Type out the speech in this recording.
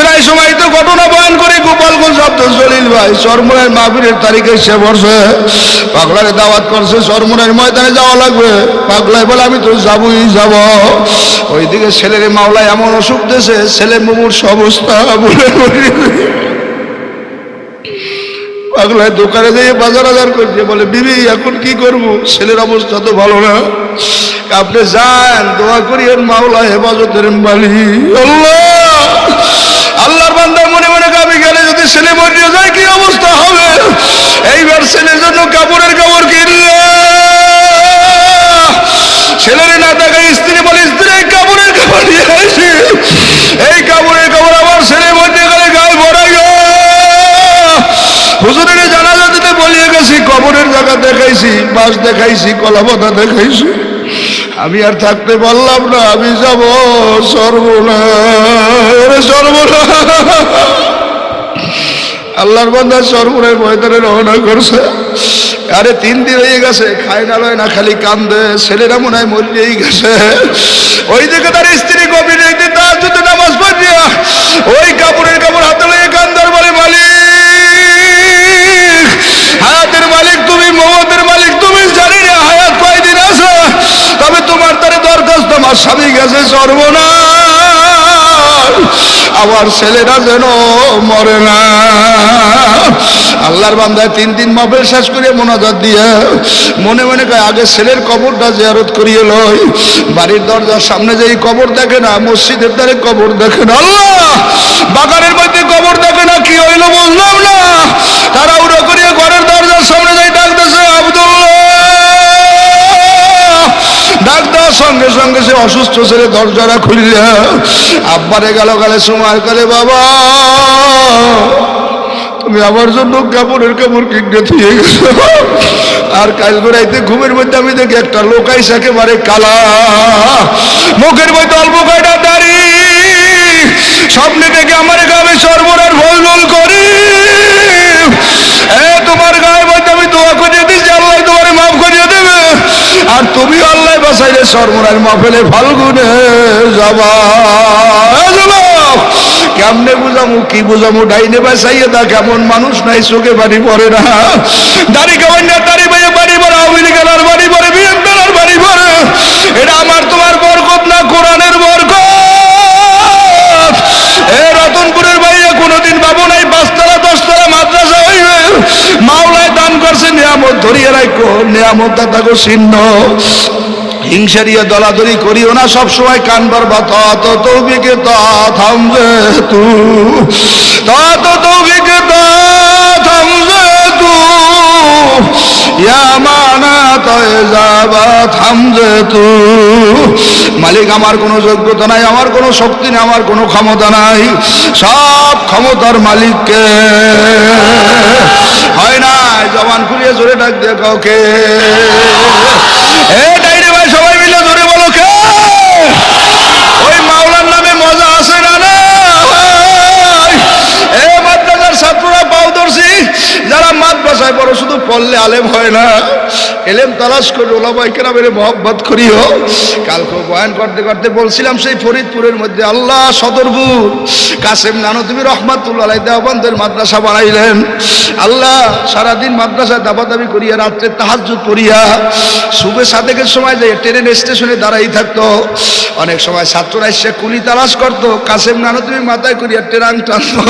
প্রায় সময় তো ঘটনা বয়ান করে গোপালগঞ্জ আব্দুল জলিল ভাই চরমনের মাহফিলের তারিখে সে বসে পাগলারে দাওয়াত করছে চরমনের ময়দানে যাওয়া লাগবে। পাগলায় বলে আমি তো যাবই যাব। ওইদিকে ছেলের মাওলায় এমন অসুখ দিয়েছে ছেলে মুমূর্ষ অবস্থা বলে পাগলায় দোকানে যেয়ে বাজার করছে বলে বিবি এখন কি করবো ছেলের অবস্থা তো ভালো না আপনি যান দোয়া করি এর মাওলা হেফাজতের মালিক আল্লাহ। আল্লাহর বান্দা মনে মনে আমি গেলে যদি ছেলে মরিয়ে যায় কি অবস্থা হবে। এইবার ছেলের জন্য কাপড়ের কাপড় কিনলে ছেলের না দেখায় স্ত্রী বলে স্ত্রী এই কাপড়ের কাপড় নিয়ে আসি। এই কাপড়ের কাপড় আমার ছেলে মরিয়ে গেলে গায়ে ভরাই হুজুরের জানাজা দিতে বলিয়ে গেছি কবরের জায়গা দেখাইছি বাস দেখাইছি কলাপাতা দেখাইছি আমি আর থাকতে পারলাম না আমি যাব সর্বনাশ সর্বনাশ। আল্লাহর বান্দা সর্বনাশ ময়দানে রওনা করছে। আরে 3 দিন হয়ে গেছে খায় না লয় না খালি কান্দে ছেলেরা মনে হয় মরিয়েই গেছে। ওই দিকে তার স্ত্রী গভীর একদিন তাহাজ্জুদের নামাজ পড়িয়া ওই কাপড়ের কাপড় হাতে লইয়ে কান্দার বলে মালিক হায়াতের মালিক তুমি মমতের মালিক তুমি জানি না হায়াত কয়দিন আছে তবে তোমার তারে দরখাস্ত আমার স্বামী গেছে সর্বনাশ আমার ছেলেরা যেন মরে না। আল্লাহর বান্দায় 3 দিন মাহফিল শেষ করে মোনাজাত দিয়ে মনে মনে কয় আগে ছেলের কবরটা জিয়ারত করিয়ে লই। বাড়ির দরজার সামনে যে কবর দেখে না মসজিদের ধারে কবর দেখে না আল্লাহ বাগানের মধ্যে কবর দেখে না কি হইল বুঝলাম না। তারা উড়ো করিয়ে ঘরের দরজার সামনে যাই ডাকতেছে আব্দুল্লাহ ডাক দেওয়ার সঙ্গে সঙ্গে সে অসুস্থ ছেলে দরজাটা খুললে আব্বারে গেল গেলে সময় করে বাবা তুমি আমার জন্য কাপড়ের কাপড় কিনে দিয়ে গেছো। আর কাল গোড়াইতে ঘুমের মধ্যে আমি দেখি একটা লোক আইসা একেবারে কালা মুখের মধ্যে অল্প কয়টা দাড়ি স্বপ্নে দেখে আমার গায়ে সর্বনার ভোল করি তোমার গায়ের মধ্যে আমি দোয়া করিয়ে দিচ্ছি আল্লাহ তোমার মাফ করিয়ে দেবে আর তুমি আল্লাহ বাসাইলে সর্বনার মাহফিলে ফাল্গুনে যাবা। কেমনে বুঝামু কি বুঝামু ডাইনে বাসাইয়ে দা কেমন মানুষ নাই চোখে বাড়ি পড়ে না দাড়ি কেমন না দাড়ি বাইয়ে বাড়ি পড়ে আওয়ামী লীগের বাড়ি পড়ে বিএনপির বাড়ি পড়ে এটা আমার তোমার বরকত না কোরআনের বরকত। রতনপুরের বাইরে কোনোদিন বাবু নাই 5 তলা 10 তলা মাদ্রাসা হইবে মাওলায় দান করছে নিয়ামত ধরিয়ে রাখো নিয়ামত দাতাগো চিহ্ন হিংসারিয়া দলাদলি করিও না সবসময় কান বারবা তত তৌফিকে থামবে তু তত তৌফিকে থামবে তু ইয়ামানা তয়ে যাবা থামবে তু। মালিক আমার কোনো যোগ্যতা নাই আমার কোনো শক্তি নেই আমার কোনো ক্ষমতা নাই সব ক্ষমতার মালিককে হয় না জবান খুলিয়ে জোরে ডাক দিয়ে কাউকে সবাই মিলে ধরে বলো কে ওই মাওলার নামে মজা আছে না না। মাদ্রাসার ছাত্ররা পাও ধরছি যারা মাদ্রাসায় পড়ো শুধু পড়লে আলেম হয় না এলেম তালাশ করে ওলামায়ে কেরামের মহব্বত করিও। কালকে বয়ান করতে করতে বলছিলাম সেই ফরিদপুরের মধ্যে আল্লাহ সদরপুর কাসেম নানতুবি রহমাতুল্লাহ আলাইহি দেওবন্দের মাদ্রাসা বানাইলেন। আল্লাহ সারাদিন মাদ্রাসায় দাবাদাবি করিয়া রাত্রে তাহাজ্জুদ পড়িয়া সুবে সাদেকের সময় যে ট্রেন স্টেশনে দাঁড়াই থাকতো অনেক সময় ছাত্ররা এসে কুলি তালাশ করতো কাসেম নানতুবি মাথায় করিয়া ট্রেন টানতো